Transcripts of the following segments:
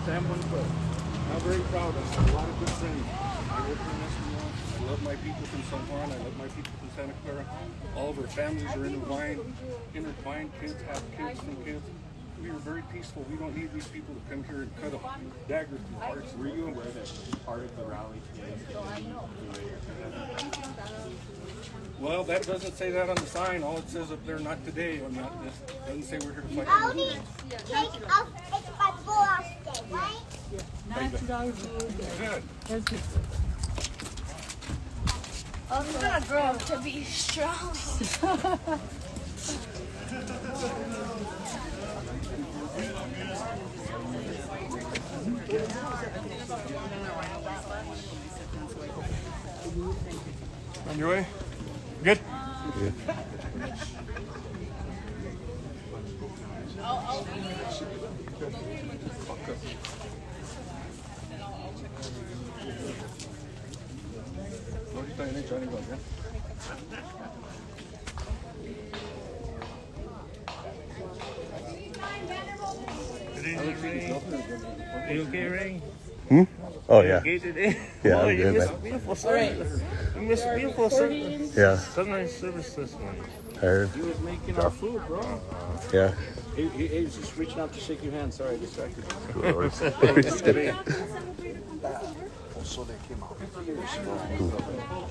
Sam 1 foot. I'm very proud. I have a lot of good friends. I work in this world. I love my people from San Juan. I love my people from Santa Clara. All of our families are intertwined. Kids have kids from kids. We are very peaceful. We don't need these people to come here and cut a dagger through hearts. Were you aware that part of the rally today? Well, that doesn't say that on the sign. All it says up there, not today. Or not this. It doesn't say we're here to fight. Only take off it's my birthday, right? Good. I'm gonna grow up to be strong. On your way? Good? Good. Are you okay, Ray? Oh, yeah. Okay today? Yeah, Oh, I'm you good, missed man. beautiful service. You missed beautiful service. Yeah, Sunrise service this one. I heard. He was making our food, bro. Yeah. He was just reaching out to shake your hand. Sorry, I distracted you. So they came out years ago.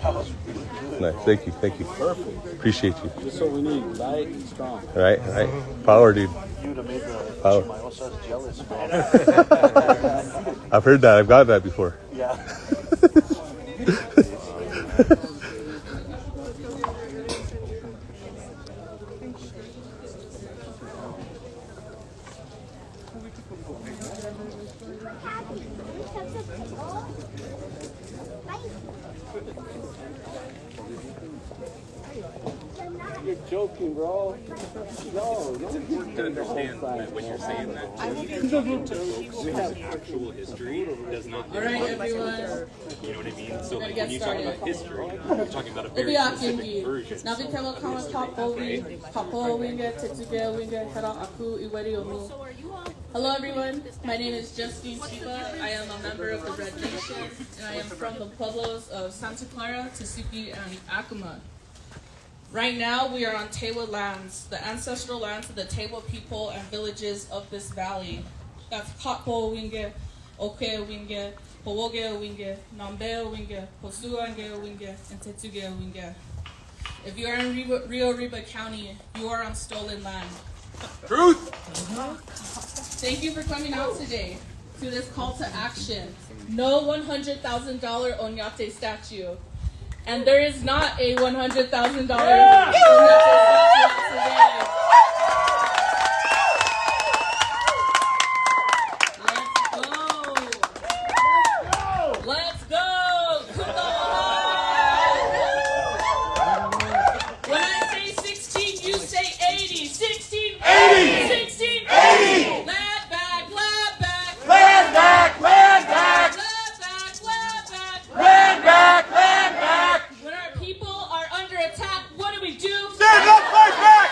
That was really good. Nice. Thank you. Perfect. Appreciate you. That's what we need. Light and strong. Right. Power, dude. You'd have made the Power. Chimaosas jealous, bro. I've heard that. I've got that before. Yeah. You're joking, bro. No. It's important to understand when you're saying that to folks whose actual history does not. All right, everyone. You know what I mean? So like get when you talk about started. history, you're talking about a very Ubi specific akingi. version. Nabikelo kama papo winga tetsuge winga hera aku iweri omu. Hello, everyone. My name is Justine Chiba. I am a member of the Red Nation, and I am from the pueblos of Santa Clara, Tesuque, and Acoma. Right now, we are on Tewa lands, the ancestral lands of the Tewa people and villages of this valley. That's Papo Winge, Oke Winge, Powoge Winge, Nambe Winge, Posuange Winge, and Tetsuge Winge. If you are in Rio Riba County, you are on stolen land. Truth! Thank you for coming out today to this call to action. No $100,000 Onyate statue. And there is not a $100,000 Onyate statue today. Let's go! When I say 16, you say 80. 16, 80! 16, 80! Land back! Land back! Land back! Land back! Land back! Land back! Land back! Land back! When our people are under attack, what do we do? Stand up, fight back!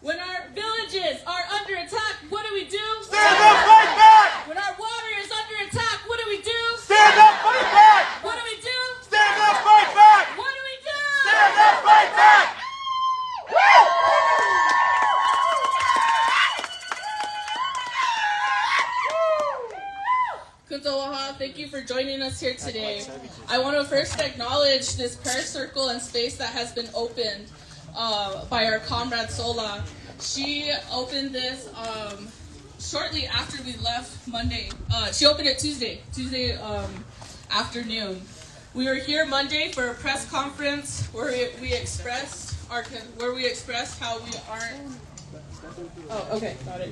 When our villages are under attack, what do we do? Stand up, fight back! When our water is under attack, what do we do? Stand up, fight back! What do we do? Stand up, fight back! What do we do? Stand up, fight back! Kuntowaha, thank you for joining us here today. I want to first acknowledge this prayer circle and space that has been opened by our comrade Sola. She opened this shortly after we left Monday. She opened it Tuesday afternoon. We were here Monday for a press conference where we expressed how we aren't. Oh, okay, got it.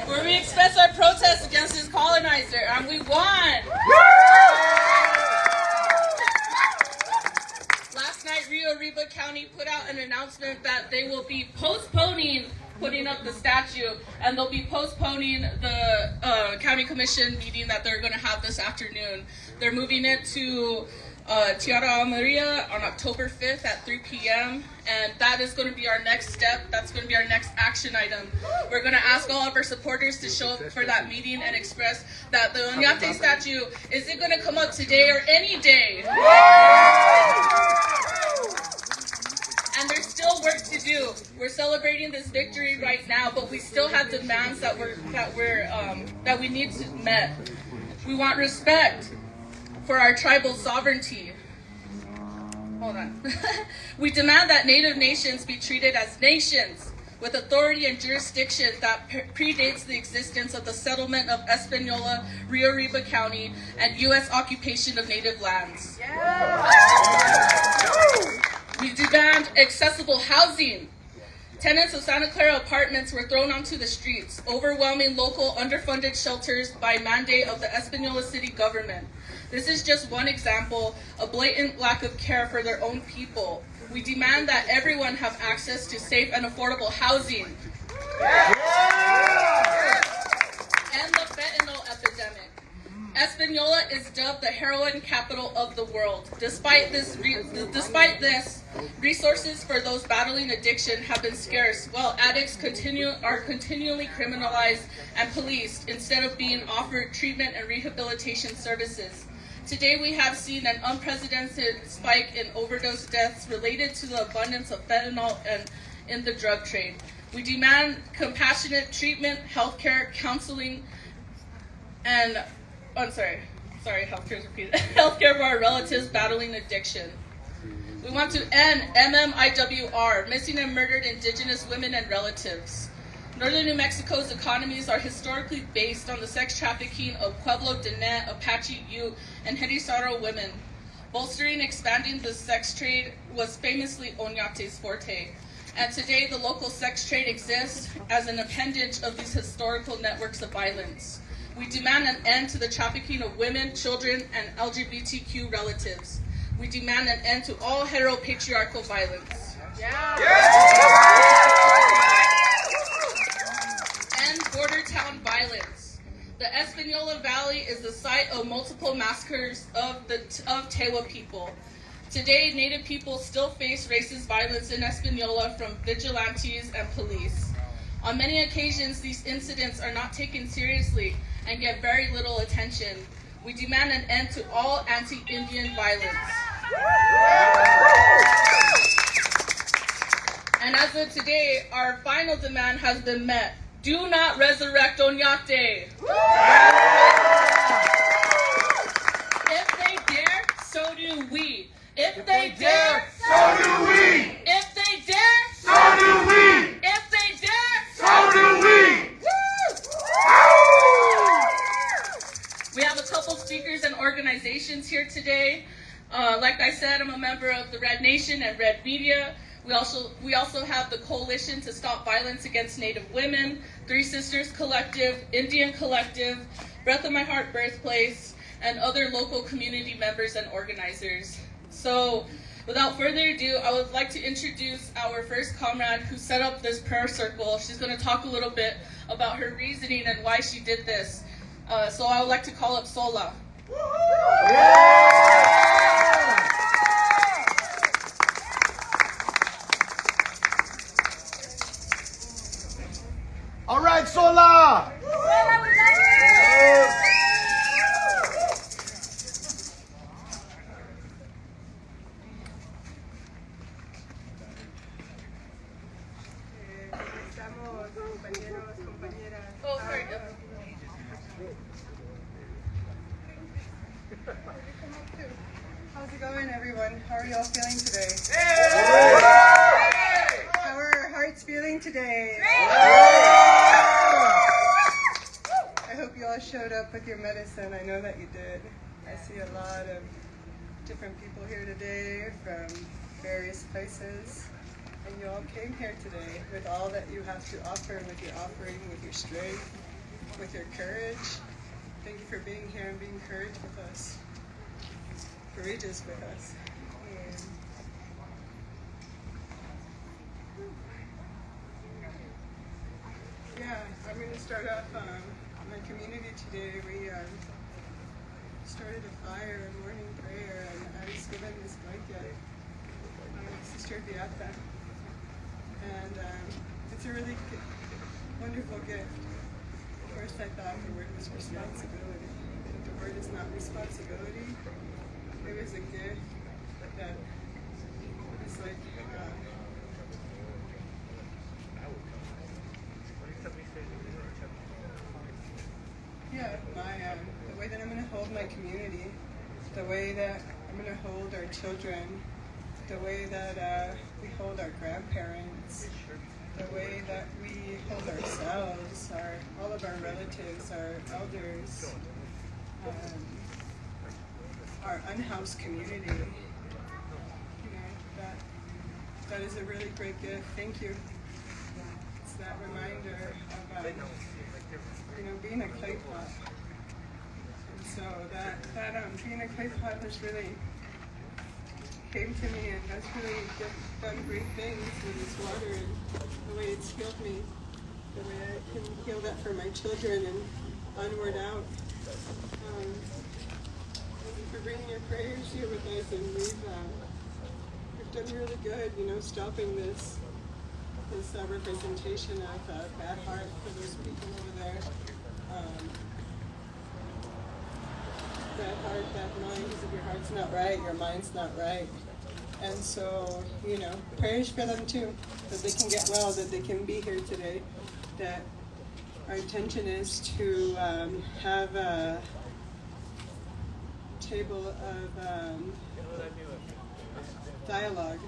Where we expressed our protest against this colonizer, and we won. Last night, Rio Riba County put out an announcement that they will be postponing putting up the statue, and they'll be postponing the county commission meeting that they're going to have this afternoon. They're moving it to Tierra Maria on October 5th at 3 p.m. And that is going to be our next step. That's going to be our next action item. We're going to ask all of our supporters to show up for that meeting and express that the Oñate statue, is it going to come up today or any day? And there's still work to do. We're celebrating this victory right now, but we still have demands that we need to met. We want respect for our tribal sovereignty. Hold on. We demand that Native nations be treated as nations with authority and jurisdiction that predates the existence of the settlement of Espanola, Rio Arriba County, and U.S. occupation of Native lands. We demand accessible housing. Tenants of Santa Clara apartments were thrown onto the streets, overwhelming local underfunded shelters by mandate of the Espanola city government. This is just one example, a blatant lack of care for their own people. We demand that everyone have access to safe and affordable housing. End the fentanyl epidemic. Espanola is dubbed the heroin capital of the world. Despite this, resources for those battling addiction have been scarce, while addicts are continually criminalized and policed instead of being offered treatment and rehabilitation services. Today we have seen an unprecedented spike in overdose deaths related to the abundance of fentanyl and in the drug trade. We demand compassionate treatment, healthcare, counseling, and healthcare is repeated. Healthcare for our relatives battling addiction. We want to end MMIWR, missing and murdered Indigenous women and relatives. Northern New Mexico's economies are historically based on the sex trafficking of Pueblo, Diné, Apache, Ute, and Jerisaro women. Bolstering and expanding the sex trade was famously Oñate's forte. And today the local sex trade exists as an appendage of these historical networks of violence. We demand an end to the trafficking of women, children, and LGBTQ relatives. We demand an end to all heteropatriarchal violence. End border town violence. The Espanola Valley is the site of multiple massacres of Tewa people. Today, Native people still face racist violence in Espanola from vigilantes and police. On many occasions, these incidents are not taken seriously and get very little attention. We demand an end to all anti-Indian violence. And as of today, our final demand has been met. Do not resurrect Oñate. If they dare, so do we. If they dare, so do we. If they dare, so do we. If they dare, so do we. We have a couple speakers and organizations here today. Like I said, I'm a member of the Red Nation and Red Media. We also have the Coalition to Stop Violence Against Native Women, Three Sisters Collective, Indian Collective, Breath of My Heart Birthplace, and other local community members and organizers. So, without further ado, I would like to introduce our first comrade who set up this prayer circle. She's going to talk a little bit about her reasoning and why she did this. So I would like to call up Sola. All right, Sola. Oh, sorry. How's it going, everyone? How are you all feeling today? How are our hearts feeling today? I hope you all showed up with your medicine. I know that you did. I see a lot of different people here today from various places. And you all came here today with all that you have to offer, with your offering, with your strength, with your courage. Thank you for being here and being courageous with us. Yeah, I'm going to start off my community today. We started a fire and morning prayer, and I was given this blanket by Sister Beata. And it's a really wonderful gift. Of course, I thought the word was responsibility. But the word is not responsibility. It was a gift that was like, the way that I'm going to hold my community, the way that I'm going to hold our children, the way that we hold our grandparents, the way that we hold ourselves, all of our relatives, our elders, our unhoused community. You know, that is a really great gift. Thank you. It's that reminder of being a clay pot. And so that being a clay pot has really came to me and has really done great things with this water and the way it's healed me, the way I can heal that for my children and onward out. Thank you for bringing your prayers here with us, and we've done really good, stopping this representation of bad heart for those people over there. Bad heart, bad mind, because if your heart's not right, your mind's not right. And so, prayers for them too, that they can get well, that they can be here today, that our intention is to have a table of dialogue.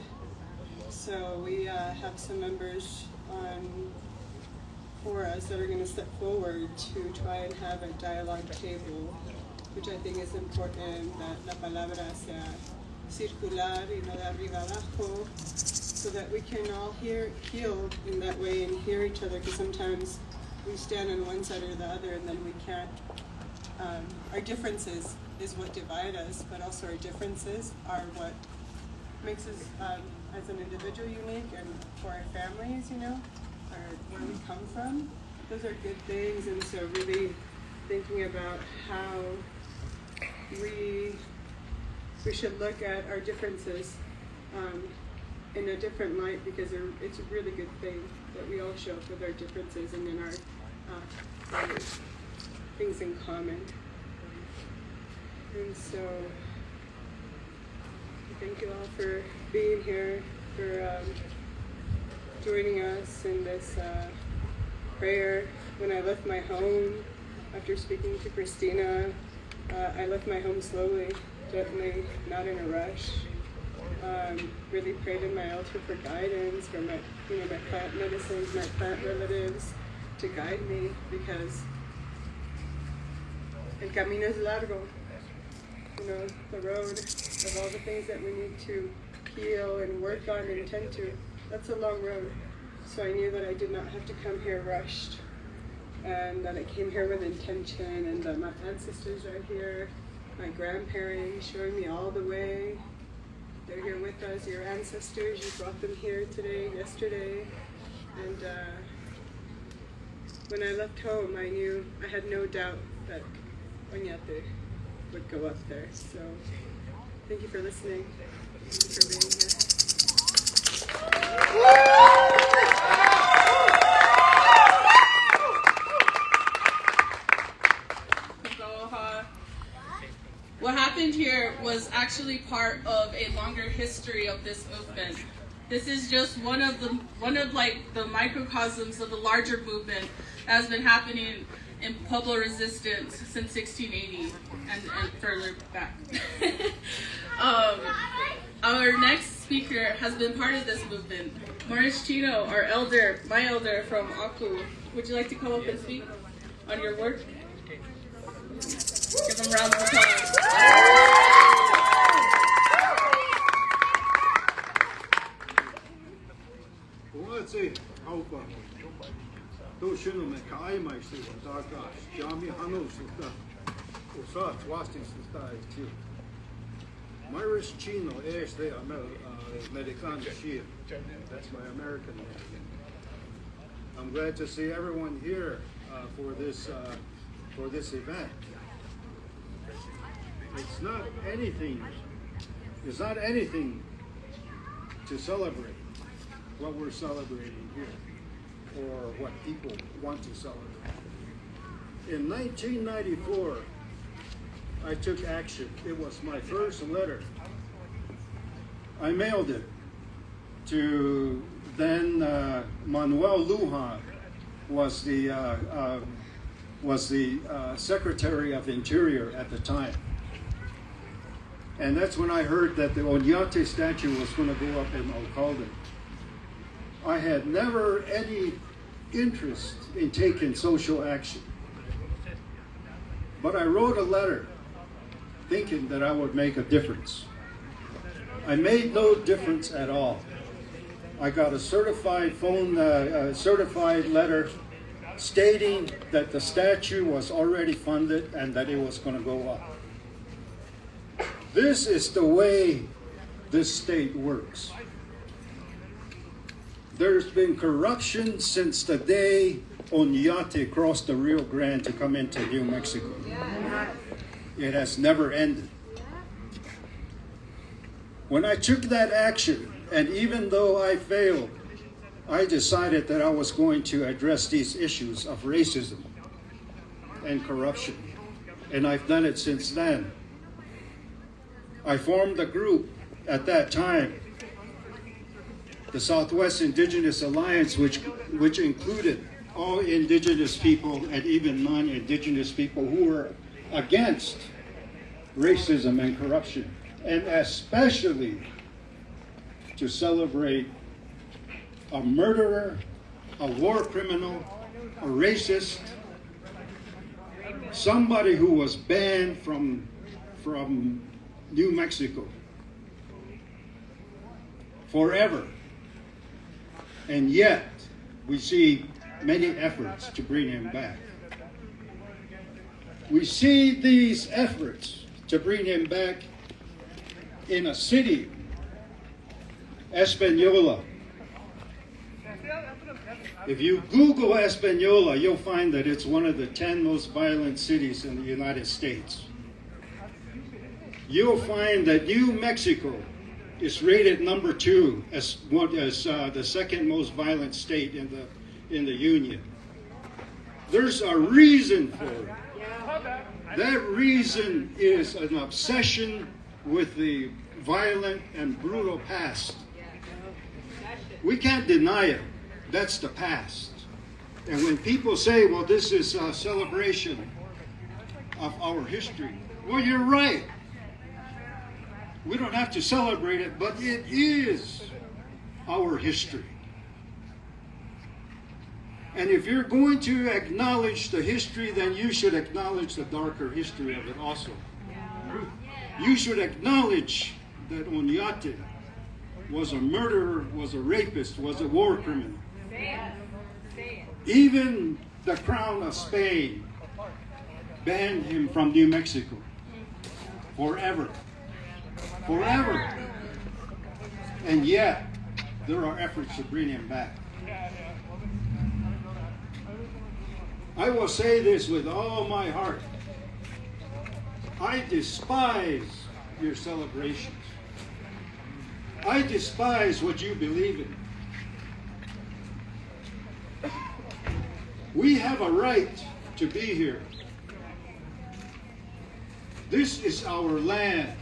So we have some members for us that are going to step forward to try and have a dialogue table, which I think is important, that la palabra sea circular y no de arriba abajo, so that we can all heal in that way and hear each other, because sometimes we stand on one side or the other and then we can't. Our differences is what divide us, but also our differences are what makes us as an individual unique, and for our families, or where we come from. Those are good things, and so really thinking about how we should look at our differences in a different light, because it's a really good thing that we all show up with our differences and in our things in common. And so thank you all for being here, for joining us in this prayer. When I left my home, after speaking to Christina, I left my home slowly, gently, not in a rush. Really prayed in my altar for guidance, for my plant medicines, my plant relatives to guide me, because el camino es largo. The road of all the things that we need to heal and work on and tend to, that's a long road. So I knew that I did not have to come here rushed, and that I came here with intention, and that my ancestors are here, my grandparents showing me all the way. They're here with us, your ancestors, you brought them here today, yesterday. And when I left home, I had no doubt that Oñate would go up there. So thank you for listening. Thank you for being here. What happened here was actually part of a longer history of this movement. This is just one of the microcosms of the larger movement that has been happening in Pueblo resistance since 1680 and further back. Our next speaker has been part of this movement. Morris Chino, our elder, my elder from Aku. Would you like to come up and speak on your work? Give them rounds of applause. Morris Chino is the American Shield. That's my American name. I'm glad to see everyone here for this event. It's not anything to celebrate what we're celebrating here, or what people want to celebrate. In 1994, I took action. It was my first letter. I mailed it to then Manuel Lujan, was the Secretary of Interior at the time. And that's when I heard that the Oñate statue was going to go up in Alcalde. I had never any interest in taking social action. But I wrote a letter thinking that I would make a difference. I made no difference at all. I got a certified certified letter stating that the statue was already funded and that it was going to go up. This is the way this state works. There's been corruption since the day Oñate crossed the Rio Grande to come into New Mexico. It has never ended. When I took that action, and even though I failed, I decided that I was going to address these issues of racism and corruption. And I've done it since then. I formed a group at that time, the Southwest Indigenous Alliance, which included all indigenous people and even non-indigenous people who were against racism and corruption, and especially to celebrate a murderer, a war criminal, a racist, somebody who was banned from New Mexico forever. And yet, we see many efforts to bring him back. We see these efforts to bring him back in a city, Española. If you Google Española, you'll find that it's one of the 10 most violent cities in the United States. You'll find that New Mexico is rated number 2 as the second most violent state in the Union. There's a reason for it. That reason is an obsession with the violent and brutal past. We can't deny it. That's the past. And when people say, well, this is a celebration of our history, well, you're right. We don't have to celebrate it, but it is our history. And if you're going to acknowledge the history, then you should acknowledge the darker history of it also. You should acknowledge that Oñate was a murderer, was a rapist, was a war criminal. Even the Crown of Spain banned him from New Mexico forever. Forever. And yet, there are efforts to bring him back. I will say this with all my heart. I despise your celebrations. I despise what you believe in. We have a right to be here. This is our land.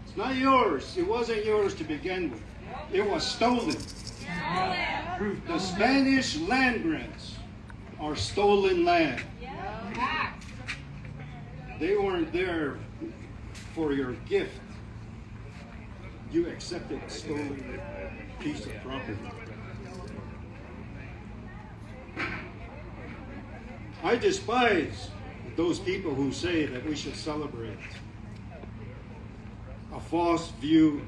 It's not yours. It wasn't yours to begin with. It was stolen. The Spanish land grants are stolen land. They weren't there for your gift. You accepted a stolen piece of property. I despise those people who say that we should celebrate a false view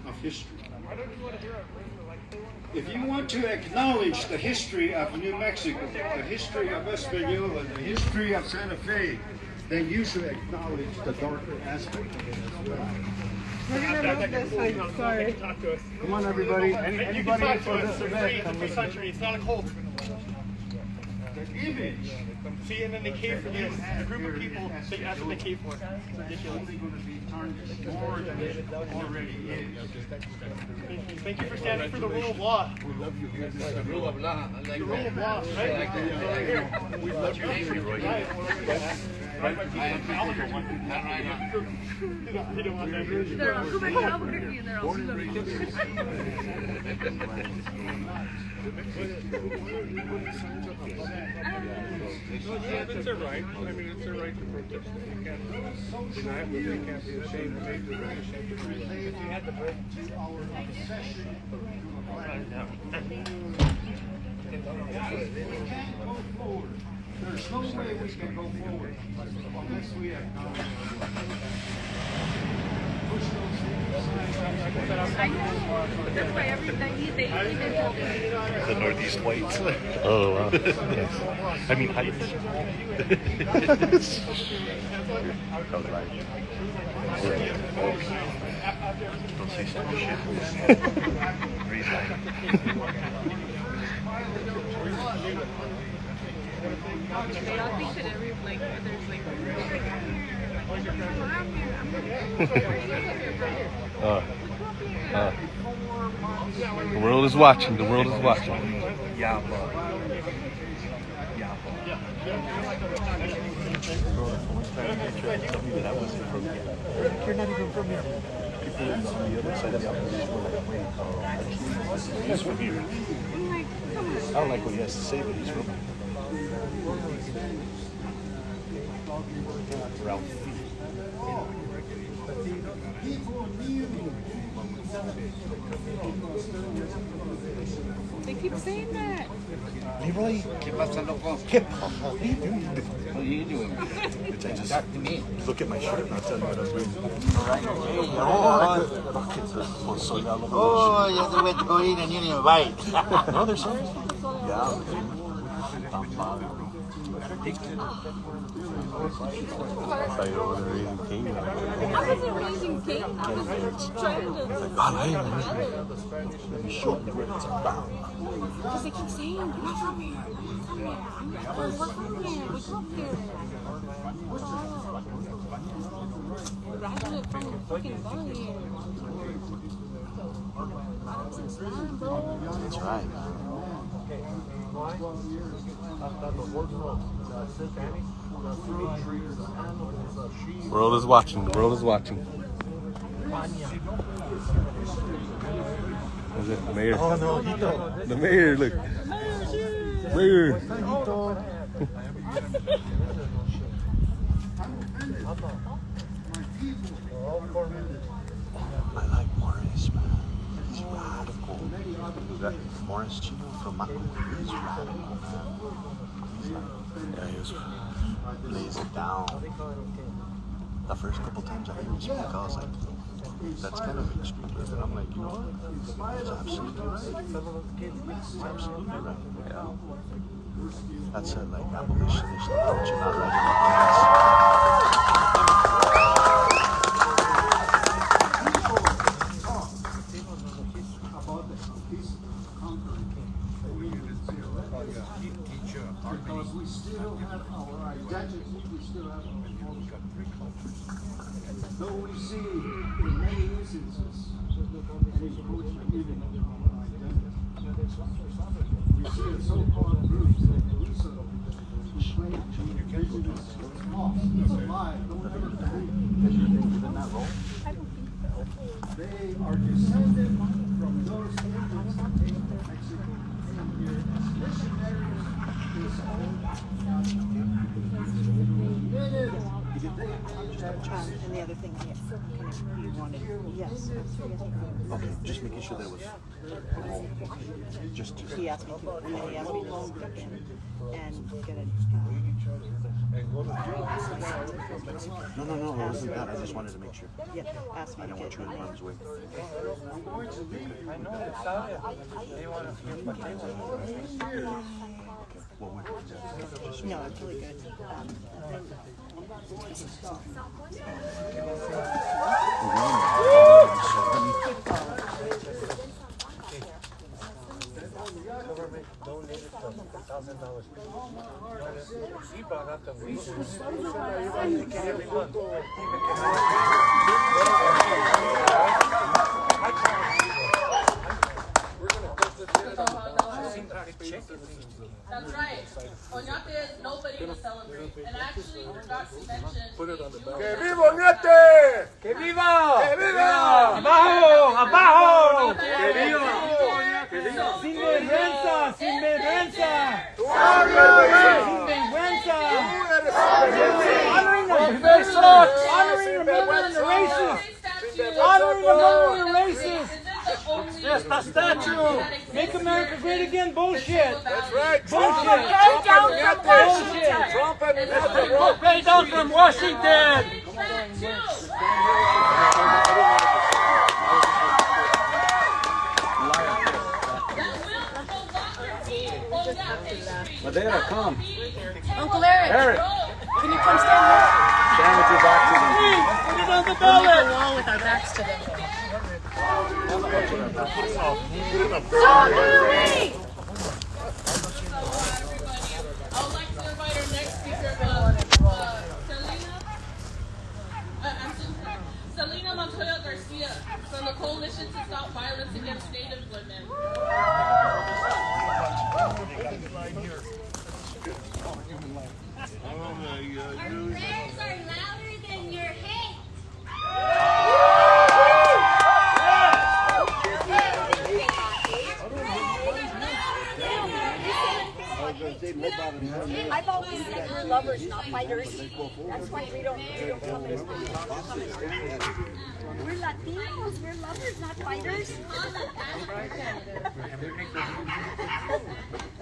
of history. If you want to acknowledge the history of New Mexico, the history of Española, the history of Santa Fe, then you should acknowledge the darker aspect of it as well. We're gonna move this way. Sorry. Come on, everybody. Anybody for this event? It's not a cult. Even See, and then they came for this. A group of people, that's what they came for. It's ridiculous. Thank you for standing for the rule of law. We love you. The rule of law. The rule of law, right? We love you. They're all come back to Albuquerque and they're all It's their right. I mean, it's their right to protest. They can't deny it, but they can't be ashamed to make the right ashamed to do it. There's no way we can go forward unless we acknowledge push those things aside. I know. That's why everything they told me. The Northeast Whites. Oh, wow. I mean, Heights. Don't say some shit. They all think that there's The world is watching. The world is watching. Yeah, bro. You're not even from here. People on the other side of the opposition were like, wait, he's from here. I don't like what he has to say, but he's from here. Ralph. They keep saying that. Leroy, ¿qué pasa, loco? ¿Qué pasa? What are you doing? What are you doing? Bitch, I just look at my shirt and I'll tell you what I'm doing. Oh, ya te voy a oír and you didn't invite. No, they're serious. Yeah. I wasn't raising King. I was trying to. Let me show you what it's about. Because they keep saying, we're from here. We're from here. We come here. Graduate from the fucking valley. That's right, man. World is watching. The world is watching. Is it the mayor? Oh no, Hito. The mayor, look. Mayor. I like Morris, man. He's radical. Morris Chino from Mako. He's radical, man. Yeah, he was lays it down. The first couple times I heard him speak, I was like, that's kind of extreme. And I'm like, you know what? He's absolutely right. He's absolutely right. Yeah. That's a like abolitionist approach and not letting because we still have our identity, we still have our culture. Though we see in many instances an encroachment even on our identity. We see in so-called groups like Lisa who claim to be indigenous, it's false, it's a lie, don't ever believe it. They are descended from those immigrants that came from Mexico and came here as missionaries. And the other thing, yes, you wanted, yes. Okay, just making sure that it was just He asked me to, and then he asked me to description and get it. No, it wasn't that. I just wanted to make sure. Yeah, asked me I to didn't want you in harm's way. What would No, it's really good. That's right. Oñate, nobody will celebrate. And actually, forgot to mention. ¡Que viva Oñate! ¡Que viva! ¡Que viva! ¡Abajo! ¡Abajo! ¡Que viva! ¡Sin vergüenza! ¡Sin vergüenza! ¡Sin vergüenza! Honoring the murder and the racist! Honoring the murder and the racist! Yes, the statue! Make America great again, bullshit! That's right! Bullshit! Trump and Trump pay down from Washington! Madeira, come. Uncle Eric. Eric. Can you come stand here? Stand with your back to them. Put it on the ballot. We'll all with our backs to them. So do we! I would like to invite our next speaker, Selena Montoya Garcia from the Coalition to Stop Violence Against Native Women. Our prayers are louder than your hate. I've always said we're lovers, not fighters. That's why we don't come in. We're Latinos, we're lovers, not fighters.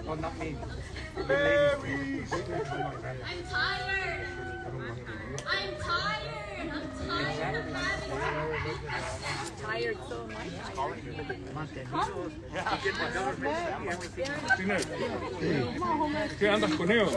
Oh, not me. I'm tired. I'm tired. I'm tired of having Tired, so am I ¿Qué andas con ellos?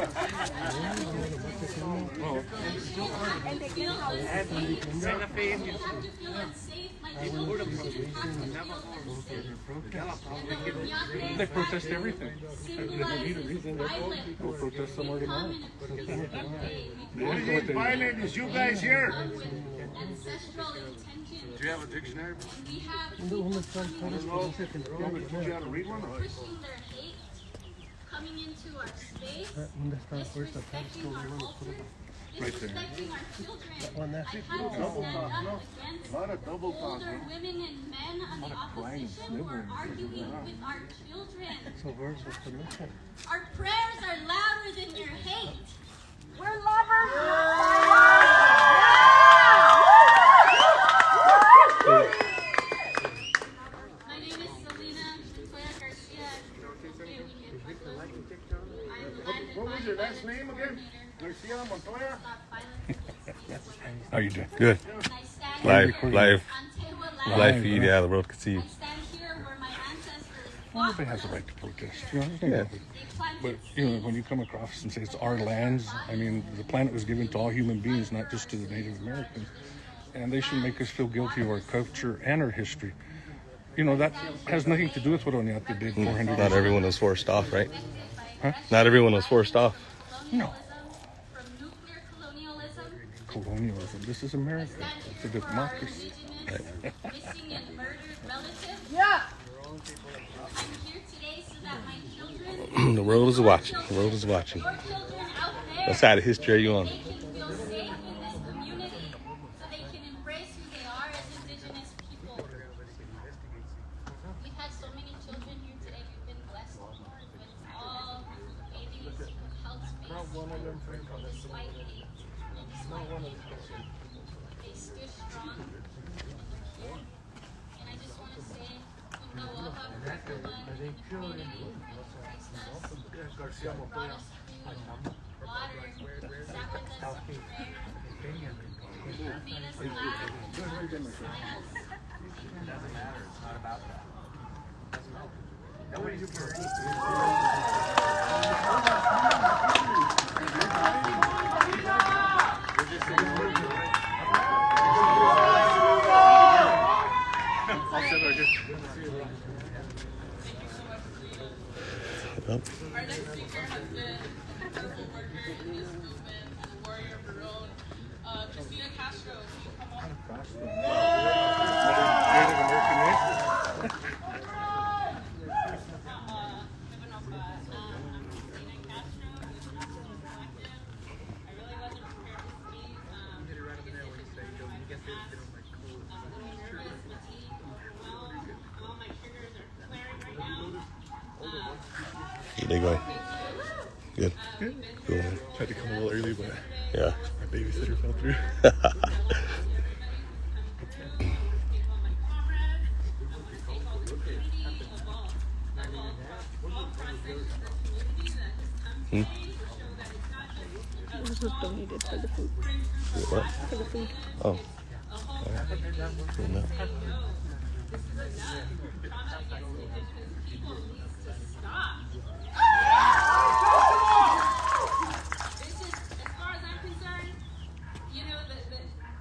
They protest everything. They don't need a reason. They'll protest somewhere tomorrow. What is violent is you guys here. Do you have a dictionary? We have Teach you how to read one? pushing their hate, coming into our space, disrespecting our culture, disrespecting our children. I've had to stand up against older women and men on the opposition who are arguing with our children. Our prayers are louder than your hate. We're lovers. My name is Selena Montoya Garcia. What was your last name again? Garcia Montoya? How you doing? Good. Live feed. Yeah, the world can see you. Everybody has a right to protest. You know, yeah. But you know, when you come across and say it's our lands, I mean, the planet was given to all human beings, not just to the Native Americans, and they should make us feel guilty of our culture and our history. You know, that has nothing to do with what Oñate did 400 years ago. Not everyone was forced off, right? Huh? Not everyone was forced off. No. Colonialism. This is America. It's a democracy. Missing and murdered relatives. Yeah. I'm here today so that my children, The world is watching. The world is watching. your children out there, What side of history are you on? they can feel safe in this community, so they can embrace who they are as Indigenous people. We've had so many children here today. We've been blessed with all babies who have held space despite hate and despite hate. They stood strong and they're here. And I just want to say, Garcia Montoya. Water, sat with us in prayer, made us laugh, doesn't matter, it's not about that. Nobody's I'll sit right here. Yep. Our next Christina Castro. Come on. Good day going. Good. Good. Cool, man. Tried to come a little early, but Yeah. my babysitter fell through. This was donated for the food. What? For the food. Oh. Cool enough.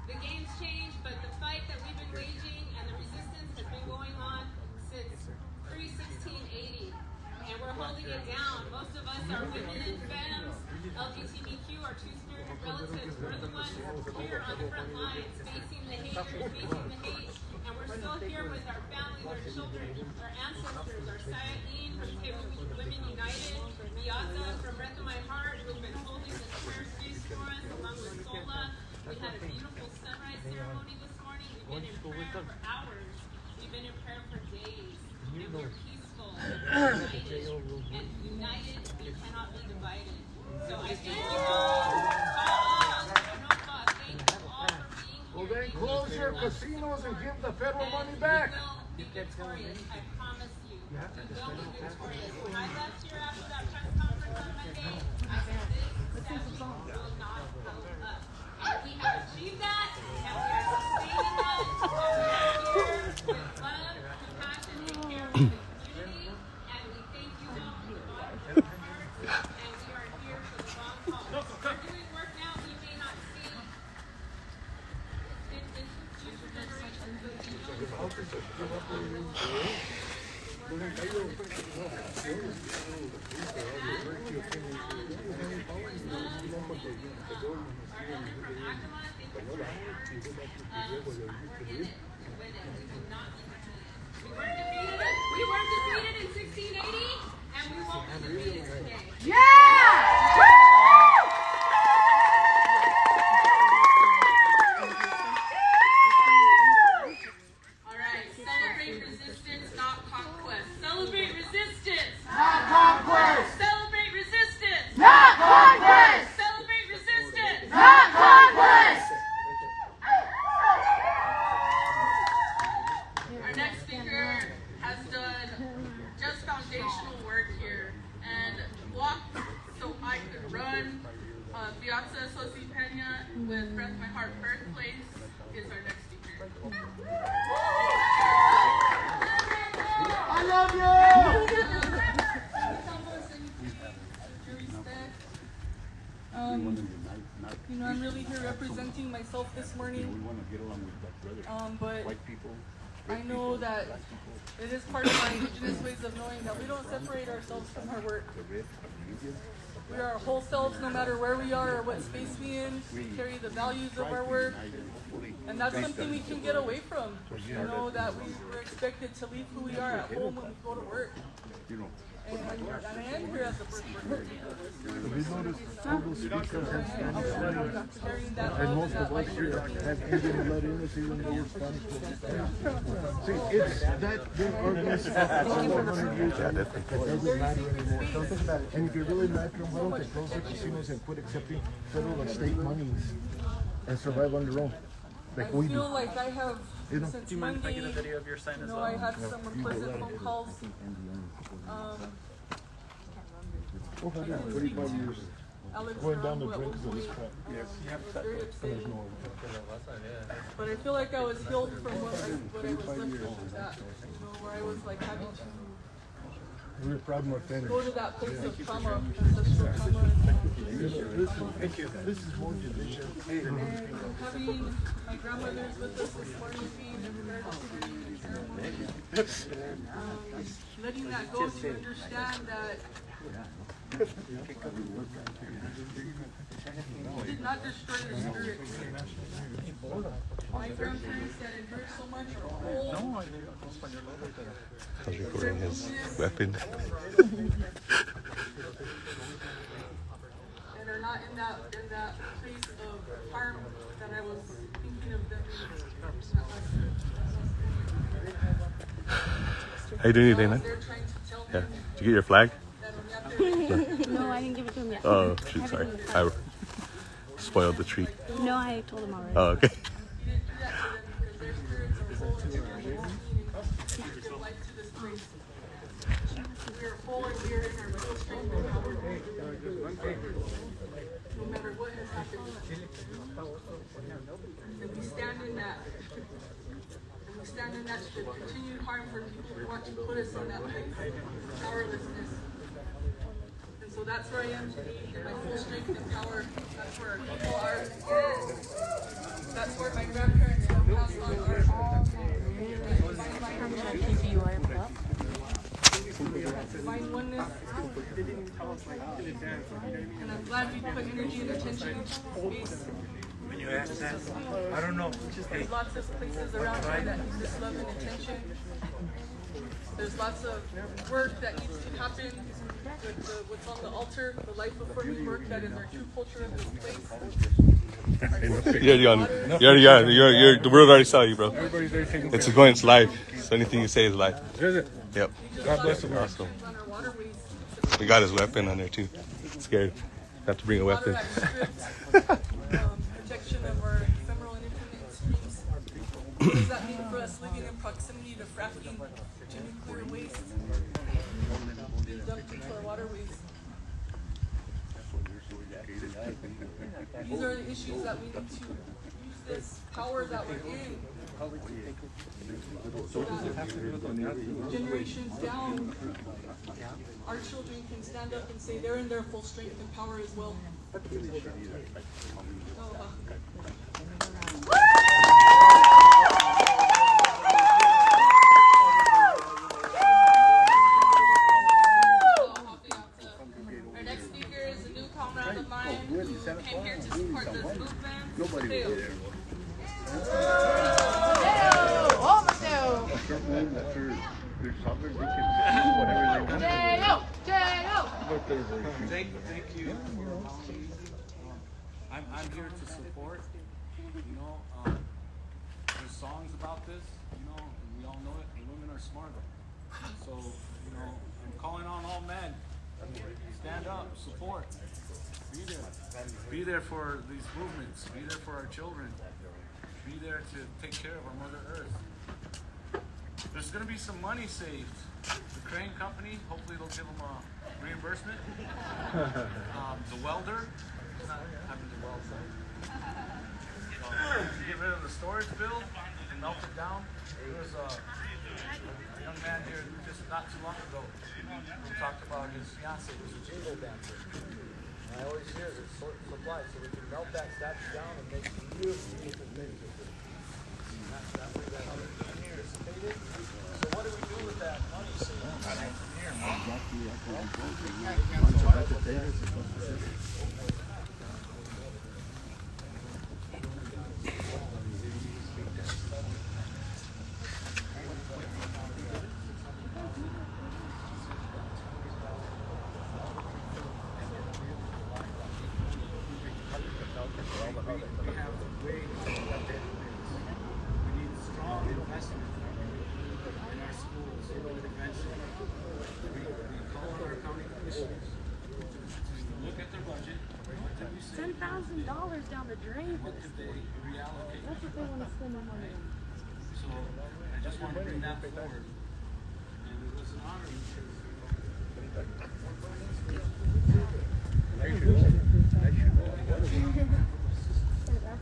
The game's changed, but the fight that we've been waging and the resistance has been going on since pre-1680, and we're holding it down. Most of us are women, femmes, LGBTQ, our two-spirited relatives. We're the ones here on the front lines, facing the hatred, facing the hate, and we're still here with our families, our children, our ancestors, our Saiyajin from Women United, Beata from Breath of My Heart, who've been holding this prayer space for us, along with Sola. We had a beautiful sunrise ceremony this morning. We've been in prayer for hours. We've been in prayer for days. And we're peaceful, and united, we cannot be divided. So I thank you all. Thank you all for being here. Well, then close your casinos and give the federal money back. We will be victorious, I promise you. We will be victorious. When I left here after that press conference on Monday, I said this statue will not hold up. And we have achieved that, and we are sustaining that, and we are here with love, compassion, and care for the community, and we thank you all from the bottom of our hearts, and we are here for the long haul. We're doing work now we may not see in future generations, but we know we weren't defeated in 1680, and we won't be defeated today. All right, celebrate resistance, not conquest. Celebrate resistance, not conquest. Celebrate resistance, not conquest. Celebrate resistance, not conquest. Our next speaker has done just foundational work here and walked so I could run. Piazza Sosi Pena with Breath My Heart Birthplace is our next speaker. I love you! I'm really here representing myself this morning. But I know that it is part of my indigenous ways of knowing that we don't separate ourselves from our work. We are our whole selves no matter where we are or what space we're in. We carry the values of our work. And that's something we can get away from. You know, that we're expected to leave who we are at home when we go to work. And I am here as a birth worker. Have you noticed all those speakers have Spanish letters? And most of us here have Indian blood in us, even though we're Spanish. See, it's that big organization for 100 years that doesn't matter anymore. And if you're really mad at them, why don't they close their casinos and quit accepting federal and state monies and survive on their own? Like we do. I feel like I have, since Do you mind if I Monday, get a video of your sign as well? I had some unpleasant phone calls. Oh, 125 years. Going down the drinks of this crap. Yes. But I feel like I was healed from what I was left with that. You know, where I was like having to We're proud Martinez. go to that place of trauma, ancestral trauma. Thank you. This is more division. And having my grandmothers with us this morning, being prepared to ceremony. Letting that go to understand that did not destroy your spirit. My grandparents said it hurt so much. I was recording his weapon. And are not in that place of harm that I was thinking of them. How you doing today, man? Yeah. Did you get your flag? No, I didn't give it to him yet. Oh, shoot, sorry. I spoiled the treat. No, I told him already. Oh, okay. No matter what has happened. And we stand in that. And we stand in that continued harm for people who want to put us in that place. Powerlessness. And so that's where I am today, in my full strength and power. That's where our people are. That's where my grandparents have passed on our divine oneness. And I'm glad we put energy and attention into space. When you ask that, I don't know. There's lots of places around here that need this love and attention. There's lots of work that needs to happen with what's on the altar, the life before we work, that is our true culture of this place. You're already on. The world already saw you, bro. It's going. It's live. So anything you say is live. Is it? Yep. God bless him. Awesome. We got his weapon on there too. Scared. Have to bring a weapon. Protection of our ephemeral and intermittent streams. What does that mean for us living in proximity to fracking, to nuclear waste being dumped into our waterways? These are the issues that we need to use this power that we're in. So that generations down, our children can stand up and say they're in their full strength and power as well. Our next speaker is a new comrade of mine who came here to support this movement. Nobody was there. Thank you. I'm here to support. You know, there's songs about this. You know, and we all know it. And women are smarter. So, you know, I'm calling on all men. Stand up, support. Be there. Be there for these movements. Be there for our children. Be there to take care of our Mother Earth. There's going to be some money saved. The crane company, hopefully they'll give them a reimbursement. The welder, he's not having to weld them. To get rid of the storage bill and melt it down. There was a young man here just not too long ago who talked about his fiance was a jingle dancer. And I always hear there's short supply, so we can melt that statue down and make some beautiful, beautiful things with it. That way that other engineer is paid. So what do we do with that money saved from here? $10,000 down the drain. What did they reallocate? That's what they want to spend their money on. So I just want to bring that forward. And it was an honor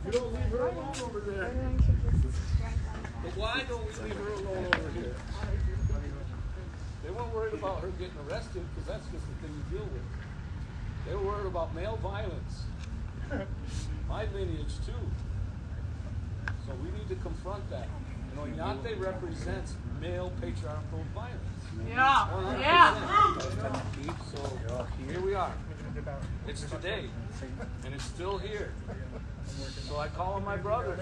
You don't leave her alone over there. But why don't we leave her alone over here? They weren't worried about her getting arrested because that's just the thing you deal with. They were worried about male violence. My lineage too. So we need to confront that. You know, Yante represents male patriarchal violence. Yeah. So here we are. It's today, and it's still here. So I call on my brothers.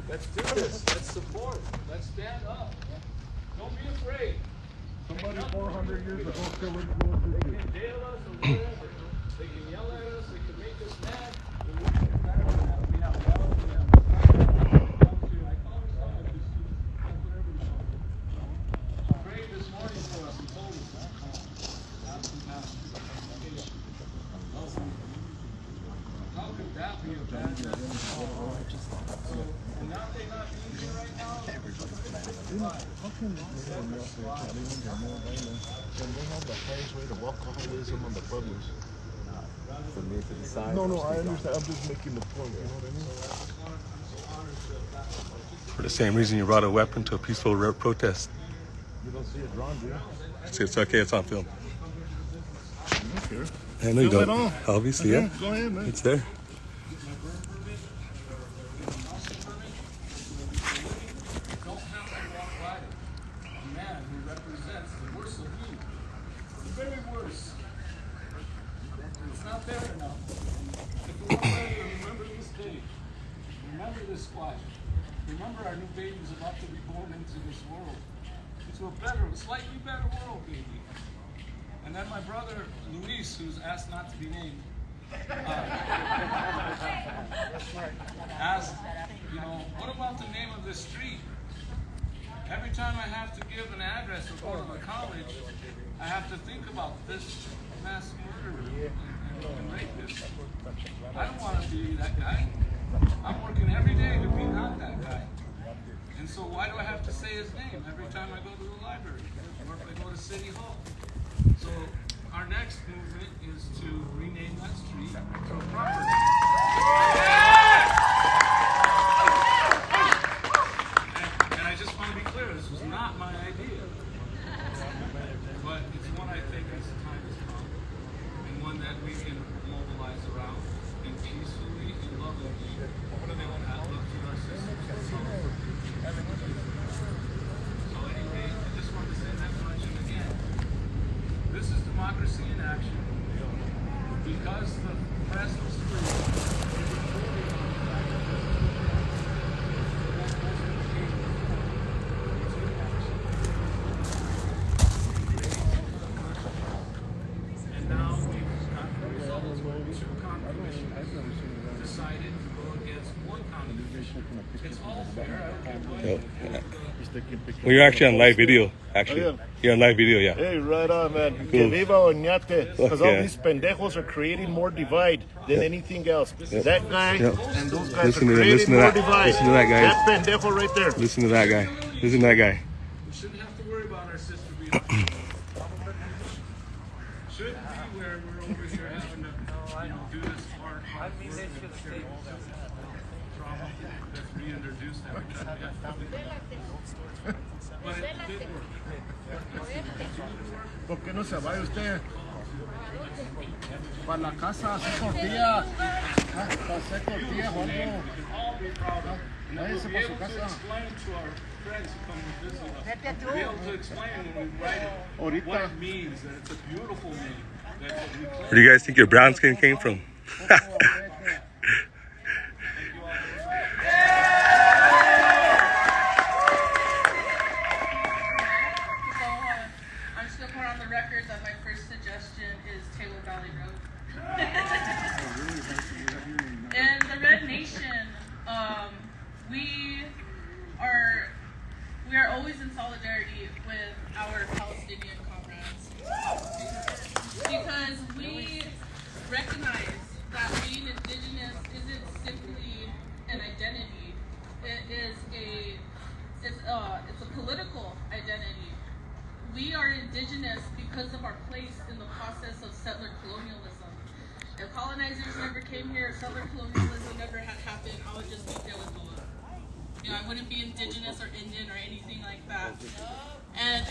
Let's do this. Let's support. Let's stand up. Don't be afraid. Somebody 400 years ago still influenced They you. can jail us or whatever. They can yell at us. They can make us mad. But we can better than that. We have love. We have I call us all of these students. That's what everybody knows. She prayed this morning for us and told us. How could that be a bad message? So, and now they not being here right now. How can they have the highest rate of alcoholism on the public? For me to decide. No, I understand. I'm just making the point. You know what I mean? For the same reason you brought a weapon to a peaceful protest. You don't see it drawn, do you? It's okay. It's on film. I don't care. I know you Film don't. it all. Obviously, Okay, yeah. go ahead, man. It's there. Remember our new baby's about to be born into this world. Into a better, slightly better world, baby. And then my brother Luis, who's asked not to be named, asked, you know, what about the name of this street? Every time I have to give an address or go to the college, I have to think about this mass murderer and rapist. I don't want to be that guy. I'm working every day to be not that guy. And so why do I have to say his name every time I go to the library or if I go to City Hall? So our next movement is to rename that street to a property. And I just want to be clear, this was not my idea. But it's one I think as time has come and one that we can mobilize around and peacefully and lovingly look to our systems. So anyway, I just wanted to say that much. And again, this is democracy in action. Because the press was free, and now we've got the results. Two county commissioners decided to go against one county commission. It's all fair. I don't care what Well, you're actually on live video. Actually, Oh, yeah. you're on live video. Yeah. Hey, right on, man. Cool. Que viva Oñate. Because all Yeah. these pendejos are creating more divide than anything else. Yep. That guy Yep. and those guys Listen are to that. creating Listen to more that. divide. Listen to that, guys. That pendejo right there. Listen to that guy. Listen to that guy. We shouldn't have to worry about our sister being shouldn't be where we're over here having to, do this hard trauma that's reintroduced every time we have to. But it did work. ¿Por qué no se vaya usted? Para la casa, hacer tortillas. Para hacer tortillas o algo. Váyase para su casa. Be able to explain when we write it what it means, that it's a beautiful name. Where do you guys think your brown skin came from? I'm still going on the record that my first suggestion is Taylor Valley Road. In the Red Nation, we are always in solidarity with our Palestinian comrades because we recognize that being indigenous isn't simply an identity. It's a political identity. We are indigenous because of our place in the process of settler colonialism. If colonizers never came here, if settler colonialism never had happened, I would just be Teletola. I wouldn't be indigenous or Indian or anything like that. And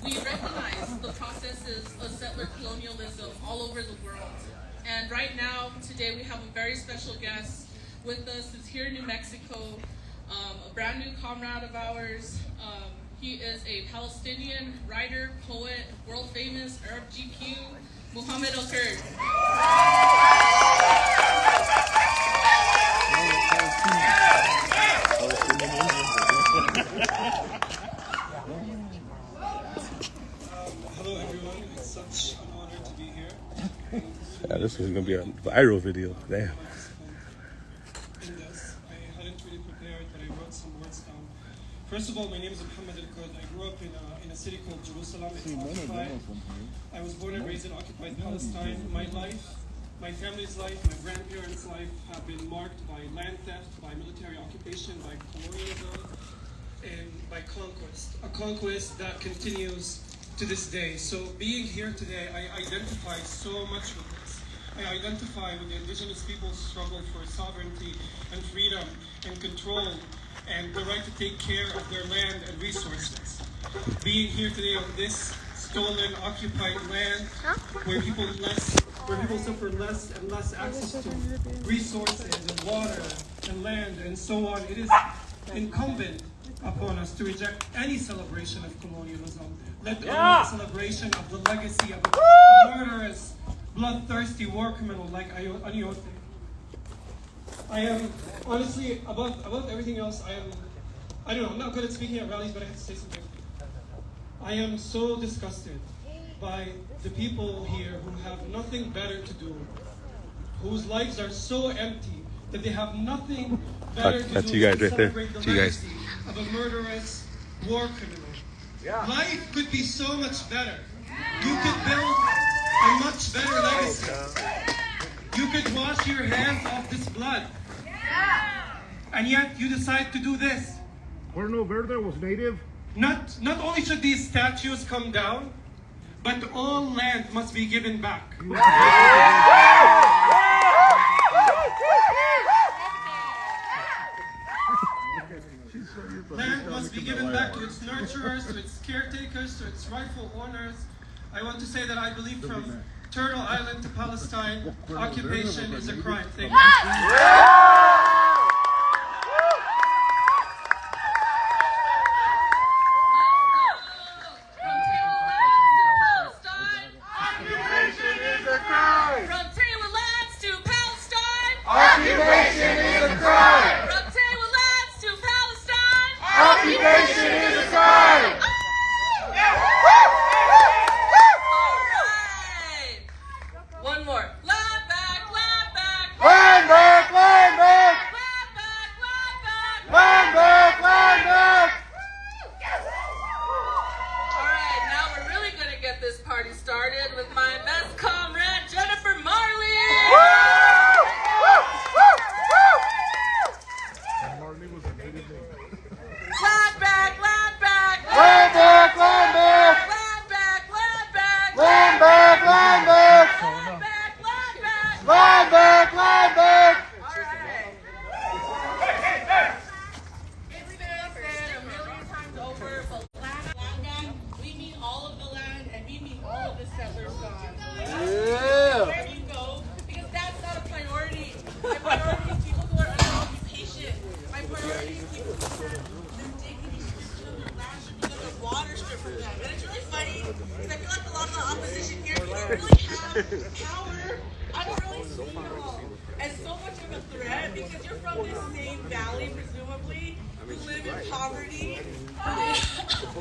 we recognize the processes of settler colonialism all over the world. And right now, today, we have a very special guest with us who's here in New Mexico, a brand new comrade of ours. He is a Palestinian writer, poet, world famous Arab GQ, Muhammad Al-Kurd. Hello everyone, it's such an honor to be here. Yeah, this is gonna be a viral video. Damn. In this, I hadn't really prepared, but I wrote some words down. First of all, my name is Muhammad Al-Kurd. I grew up in a city called Jerusalem. It's occupied. I was born and raised in occupied Palestine. My life, my family's life, my grandparents' life have been marked by land theft, by military occupation, by colonialism, and by conquest. A conquest that continues to this day. So being here today, I identify so much with this. I identify with the indigenous people's struggle for sovereignty and freedom and control and the right to take care of their land and resources. Being here today on this stolen, occupied land where people suffer less and less access to resources and water and land and so on, it is incumbent upon us to reject any celebration of colonialism, let alone the celebration of the legacy of a murderous, bloodthirsty war criminal like Aniote. I am, honestly, above everything else, I don't know, I'm not good at speaking at rallies, but I have to say something. I am so disgusted by the people here who have nothing better to do, whose lives are so empty that they have nothing better to do you guys than right there. celebrate the You guys. legacy of a murderous war criminal. Life could be so much better. You could build a much better legacy. You could wash your hands off this blood. And yet you decide to do this. Puerto Verde was native. Not only should these statues come down, but all land must be given back. Land must be given back to its nurturers, to its caretakers, to its rightful owners. I want to say that I believe from Turtle Island to Palestine, occupation is a crime. Thank you. Occupation is a crime! From Taylor lands to Palestine! Occupation is a crime! Alright! One more. Land back, land back! Land back, land back! Land back, land back! Land back, land back! Alright, now we're really gonna get this party started with my best comrade, Jennifer Marley! Land back, land back! Land back, land back! Land back, land back! Land back, land back! Land back, land back! Land back, land back! Alright. It's been said a million times over, but land back, we mean all of the land and we mean all of the settlers gone. Yeah! Where you go, because that's not a priority. My priority is people who are under occupation. My priority is people who are water strip from them. And it's really funny because I feel like a lot of the opposition here, you don't really have power. I don't really see you all as so much of a threat because you're from this same valley, presumably, who live in poverty. This is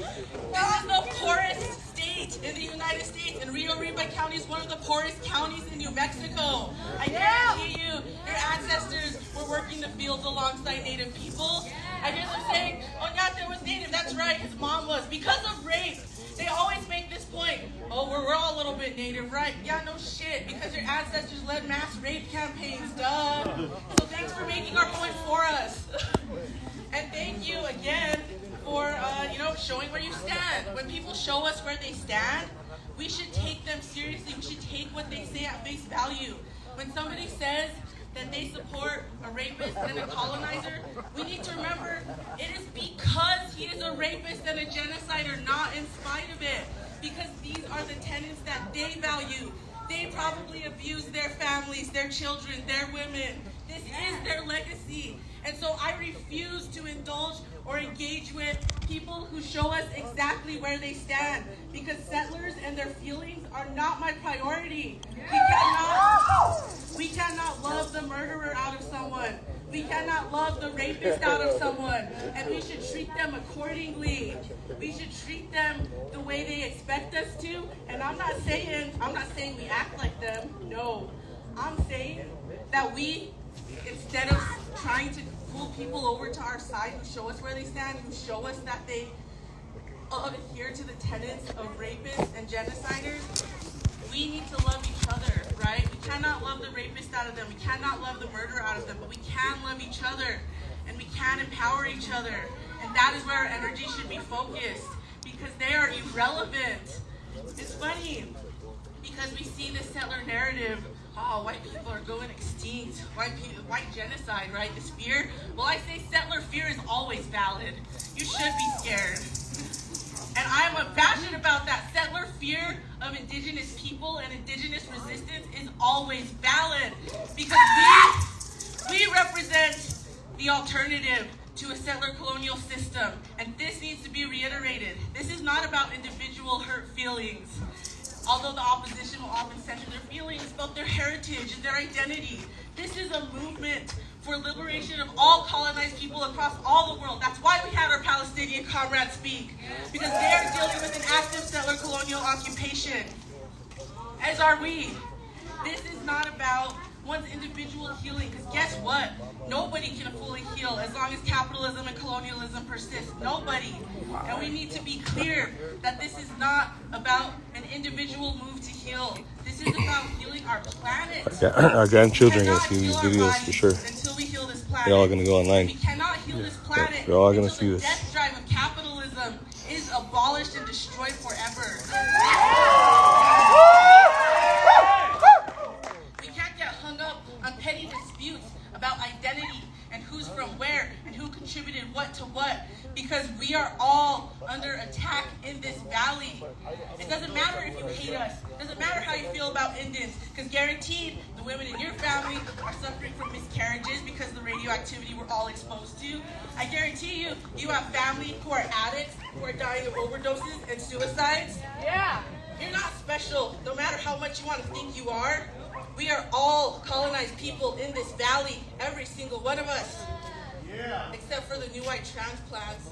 the poorest state in the United States, and Rio Arriba County is one of the poorest counties in New Mexico. I guarantee you, your ancestors were working the fields alongside Native people. I hear them saying, Oñate was Native. That's right, his mom was. Because of rape, they always make this point. Oh, we're all a little bit Native, right? Yeah, no shit, because your ancestors led mass rape campaigns, duh. So thanks for making our point for us. And thank you again for, showing where you stand. When people show us where they stand, we should take them seriously. We should take what they say at face value. When somebody says that they support a rapist and a colonizer, we need to remember it is because he is a rapist and a genocider, not in spite of it. Because these are the tenets that they value. They probably abuse their families, their children, their women. This is their legacy. And so I refuse to indulge or engage with people who show us exactly where they stand, because settlers and their feelings are not my priority. We cannot love the murderer out of someone. We cannot love the rapist out of someone, and we should treat them accordingly. We should treat them the way they expect us to. And I'm not saying we act like them. No, I'm saying that we, instead of trying to pull people over to our side who show us where they stand, who show us that they adhere to the tenets of rapists and genociders, we need to love each other, right? We cannot love the rapist out of them. We cannot love the murderer out of them, but we can love each other, and we can empower each other. And that is where our energy should be focused, because they are irrelevant. It's funny, because we see this settler narrative, oh, white people are going extinct, white genocide, right? This fear. Well, I say settler fear is always valid. You should be scared. And I'm passionate about that. Settler fear of indigenous people and indigenous resistance is always valid, because we represent the alternative to a settler colonial system. And this needs to be reiterated. This is not about individual hurt feelings. Although the opposition will often center their feelings about their heritage and their identity, this is a movement for liberation of all colonized people across all the world. That's why we had our Palestinian comrades speak, because they are dealing with an active settler colonial occupation, as are we. This is not about one's individual healing, because guess what? Nobody can fully heal as long as capitalism and colonialism persist. Nobody. And we need to be clear that this is not about an individual move to heal. This is about healing our planet. Yeah, our grandchildren are going to see these videos for sure. Until we heal this planet. They're all going to go online. We cannot heal this planet. They're all going to until see the this. death drive of capitalism is abolished and destroyed forever. We can't get hung up on petty disputes about identity and who's from where and who contributed what to what, because we are all under attack in this valley. It doesn't matter if you hate us. It doesn't matter how you feel about Indians, because guaranteed the women in your family are suffering from miscarriages because of the radioactivity we're all exposed to. I guarantee you, you have family who are addicts, who are dying of overdoses and suicides. Yeah. You're not special, no matter how much you want to think you are. We are all colonized people in this valley, every single one of us. Yeah. Except for the new white transplants.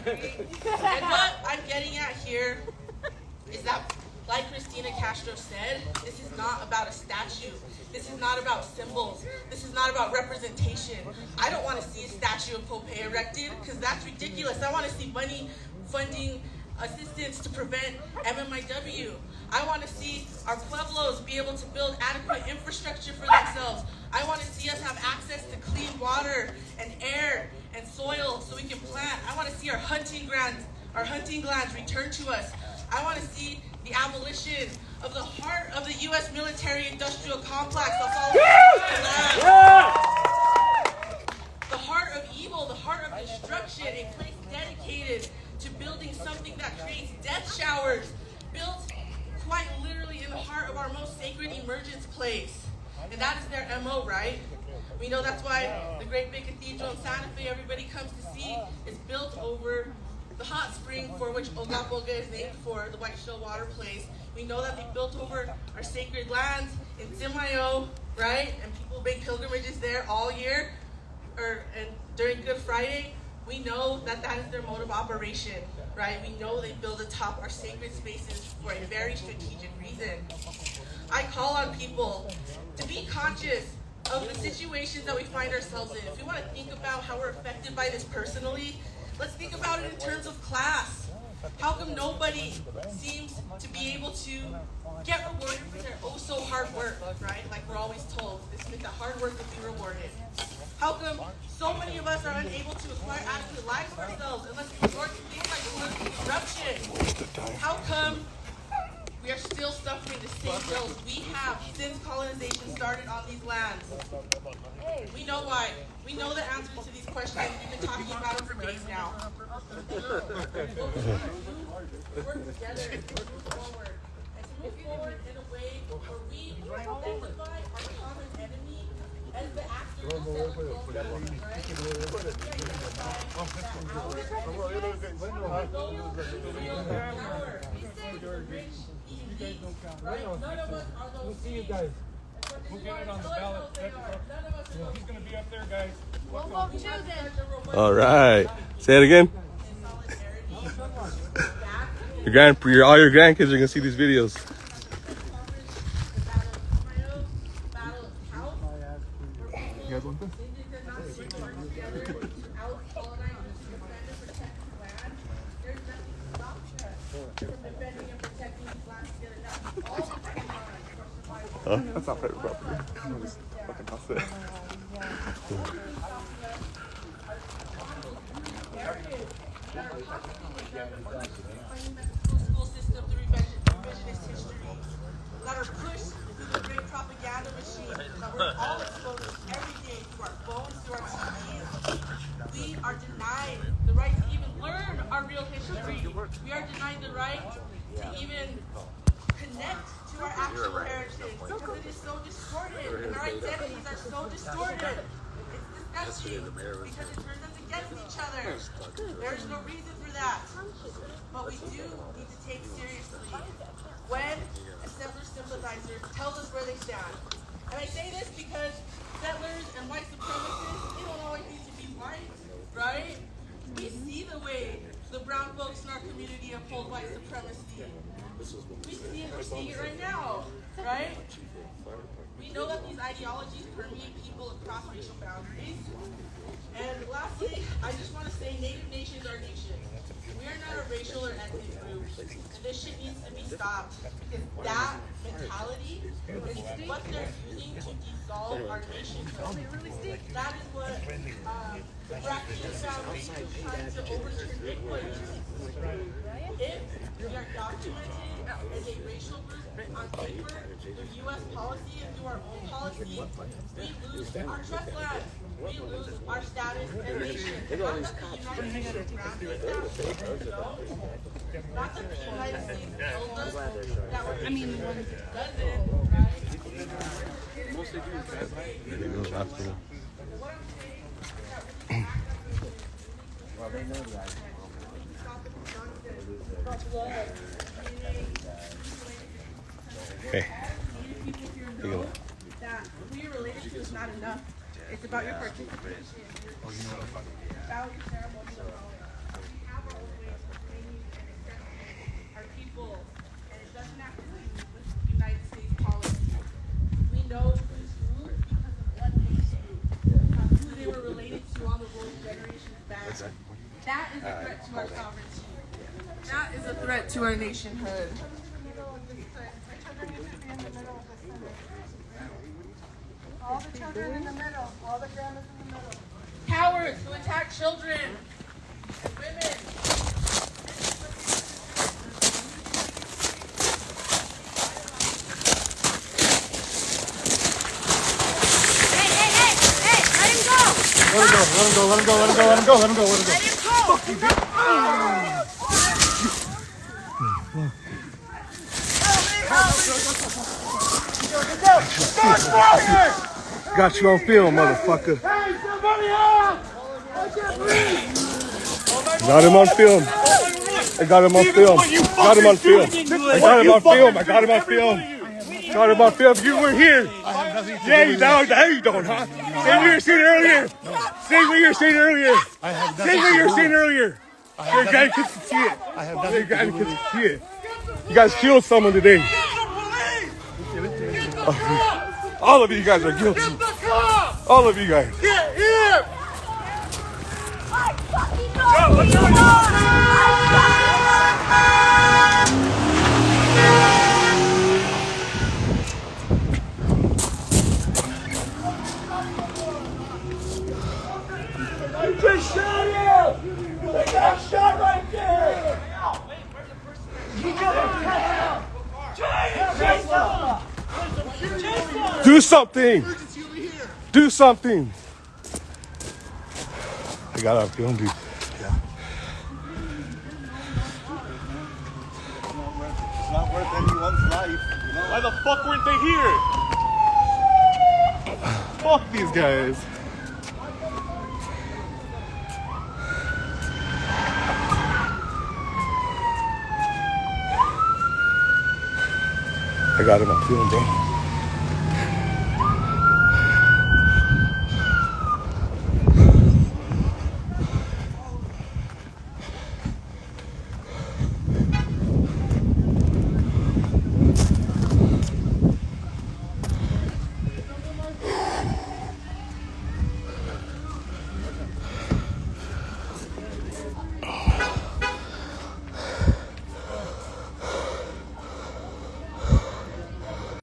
And what I'm getting at here is that, like Christina Castro said, this is not about a statue. This is not about symbols. This is not about representation. I don't want to see a statue of Pope erected, because that's ridiculous. I want to see money funding assistance to prevent MMIW. I want to see our pueblos be able to build adequate infrastructure for themselves. I want to see us have access to clean water and air and soil so we can plant. I want to see our hunting grounds returned to us. I want to see the abolition of the heart of the U.S. military-industrial complex. The heart of evil, the heart of destruction, a place dedicated to building something that creates death showers, built quite literally in the heart of our most sacred emergence place. And that is their MO, right? We know that's why the great big cathedral in Santa Fe everybody comes to see is built over the hot spring for which Ogapoga is named for, the White Shell Water Place. We know that they built over our sacred lands in Simayo, right? And people make pilgrimages there all year, and during Good Friday. We know that that is their mode of operation, right? We know they build atop our sacred spaces for a very strategic reason. I call on people to be conscious of the situations that we find ourselves in. If we want to think about how we're affected by this personally, let's think about it in terms of class. How come nobody seems to be able to get rewarded for their oh so hard work, right? Like we're always told, that hard work will be rewarded. How come so many of us are unable to acquire adequate lives for ourselves unless we resort to things like political corruption? How come we are still suffering the same ills we have since colonization started on these lands? We know why. We know the answers to these questions. We've been talking about them for days now. Work together to move forward. And to move forward in a way where we identify our common enemy as the actors that We'll see you guys. We'll get it on the ballot. He's going to be up there, guys. We'll vote Tuesday. All right. Say it again. All your grandkids are gonna see these videos. You guys want this? Huh? That's not private property. I'm just fucking toss it. School system through revisionist history that are pushed through the great propaganda machine that we're all exposed to every day through our phones, through our TVs. We are denied the right to even learn our real history. We are denied the right to even connect to our actual heritage because it is so distorted and our identities are so distorted. It's disgusting because it turns us against each other. There is no reason for that. But we do need to take seriously when a settler sympathizer tells us where they stand. And I say this because settlers and white supremacists, they don't always need to be white, right? We see the way the brown folks in our community uphold white supremacy. We see it, we're seeing it right now, right? We know that these ideologies permeate people across racial boundaries. And lastly, I just want to say Native nations are nations. We are not a racial or ethnic group. And this shit needs to be stopped. Because that mentality is what they're using to dissolve our nation. That is what the Blackstone Foundation is trying to overturn Bigfoot. If we are documented as a racial group on paper, through U.S. policy and through our own policy, we lose our trust lands. We lose our status and nation. Not that the United States granted that. Not that the United States told us that we're doesn't, right? Mostly do guys, right? They go hospital. Well, they know that. Hey. That who you're related to is not enough. It's about your participation. It's about your ceremonial knowledge. We have our own ways of training and accepting our people, and it doesn't have to do with United States policy. We know who's who because of what they do, who they were related to on the road generations back. That is a threat to our sovereignty. That is a threat to our nationhood. All the children in the middle, all the grandmas in the middle. Cowards who attack children and women. Let him go. Fuck you, bitch. Got you on film, motherfucker. Hey, somebody help! Got him on film. I got him on film. Got him on film. I got him on film. I got him on film. Got him on film. You were here. Yeah, you don't. Now you don't, huh? Say what you were saying earlier. Say what you were saying earlier. Say what you were saying earlier. Your grandkids can see it. Your grandkids can see it. You guys killed someone today. All of you guys are guilty. All of you guys. Get here! You just shot him! They got shot right there! You Do something! Do something! I got on film, dude. It's not worth anyone's life. You know? Why the fuck weren't they here? Fuck these guys. I got him on film, bro.